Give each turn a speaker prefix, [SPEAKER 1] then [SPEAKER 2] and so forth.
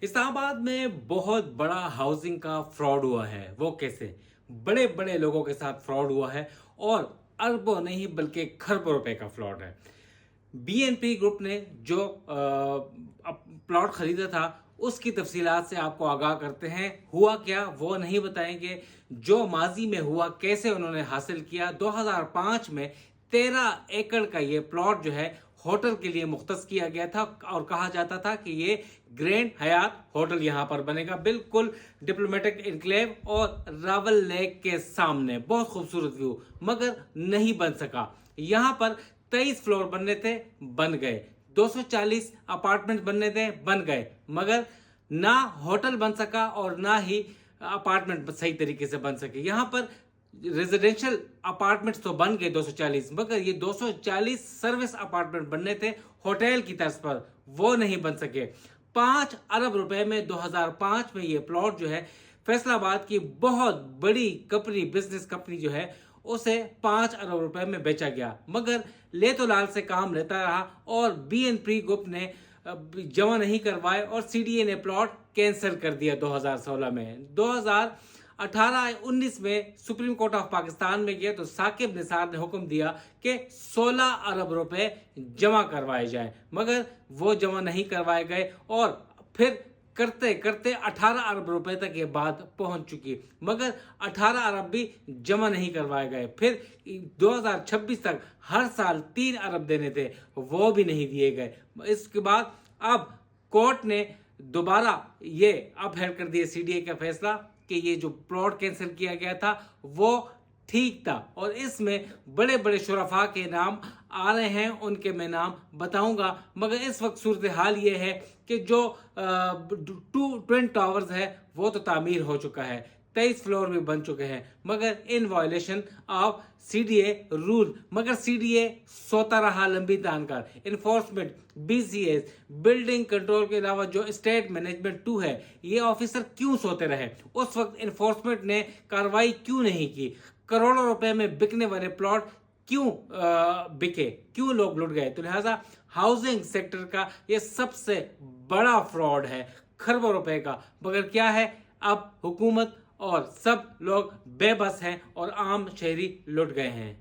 [SPEAKER 1] اسلام آباد میں بہت بڑا ہاؤسنگ کا فراڈ ہوا ہے. وہ کیسے؟ بڑے بڑے لوگوں کے ساتھ فراڈ ہوا ہے اور اربوں نہیں بلکہ کھربوں روپے کا فراڈ ہے. بی این پی گروپ نے جو پلاٹ خریدا تھا اس کی تفصیلات سے آپ کو آگاہ کرتے ہیں. ہوا کیا وہ نہیں بتائیں گے، جو ماضی میں ہوا کیسے انہوں نے حاصل کیا. 2005 میں 13 ایکڑ کا یہ پلاٹ جو ہے ہوٹل کے لیے مختص کیا گیا تھا اور کہا جاتا تھا کہ یہ گرینڈ حیات ہوٹل یہاں پر بنے گا، بالکل ڈپلومیٹک انکلیو اور راول لیک کے سامنے. بہت خوبصورت ویو، مگر نہیں بن سکا. یہاں پر 23 فلور بننے تھے، بن گئے. 240 اپارٹمنٹ بننے تھے، بن گئے. مگر نہ ہوٹل بن سکا اور نہ ہی اپارٹمنٹ صحیح طریقے سے بن سکے. یہاں پر ریزیڈینشل اپارٹمنٹس تو بن گئے 240، مگر یہ 240 سروس اپارٹمنٹ بننے تھے ہوٹل کی طرز پر، وہ نہیں بن سکے. 5 ارب روپے میں 2005 میں یہ پلاٹ جو ہے فیصل آباد کی بہت بڑی کمپنی، بزنس کمپنی جو ہے اسے 5 ارب روپے میں بیچا گیا. مگر لے تو لال سے کام لیتا رہا اور بی این پی گروپ نے جمع نہیں کروائے اور سی ڈی اے نے پلاٹ کینسل کر دیا 2016 میں. 2018-19 میں سپریم کورٹ آف پاکستان میں گیا تو ثاقب نثار نے حکم دیا کہ 16 ارب روپے جمع کروائے جائیں، مگر وہ جمع نہیں کروائے گئے اور پھر کرتے کرتے 18 ارب روپے تک یہ بات پہنچ چکی، مگر 18 ارب بھی جمع نہیں کروائے گئے. پھر 2026 تک ہر سال 3 ارب دینے تھے، وہ بھی نہیں دیے گئے. اس کے بعد اب کورٹ نے دوبارہ یہ اپ ہیڈ کر دیا سی ڈی اے کا فیصلہ کہ یہ جو پلاٹ کینسل کیا گیا تھا وہ ٹھیک تھا. اور اس میں بڑے بڑے شرفاء کے نام آ رہے ہیں، ان کے میں نام بتاؤں گا. مگر اس وقت صورتحال یہ ہے کہ جو ٹوئن ٹاورز ہے وہ تو تعمیر ہو چکا ہے، 23 فلور بھی بن چکے ہیں، مگر ان violation of C D A rule. مگر سی ڈی اے سوتا رہا لمبی تان کر. Enforcement, B C S, building control کے علاوہ جو اسٹیٹ مینجمنٹ 2 ہے، یہ آفیسر کیوں سوتے رہے؟ اس وقت انفورسمنٹ نے کارروائی کیوں نہیں کی؟ کروڑوں روپے میں بکنے والے پلاٹ کیوں بکے؟ کیوں لوگ لٹ گئے؟ تو لہٰذا ہاؤسنگ سیکٹر کا یہ سب سے بڑا فراڈ ہے، کھربوں روپے کا. مگر کیا ہے، اب حکومت اور سب لوگ بے بس ہیں اور عام شہری لٹ گئے ہیں.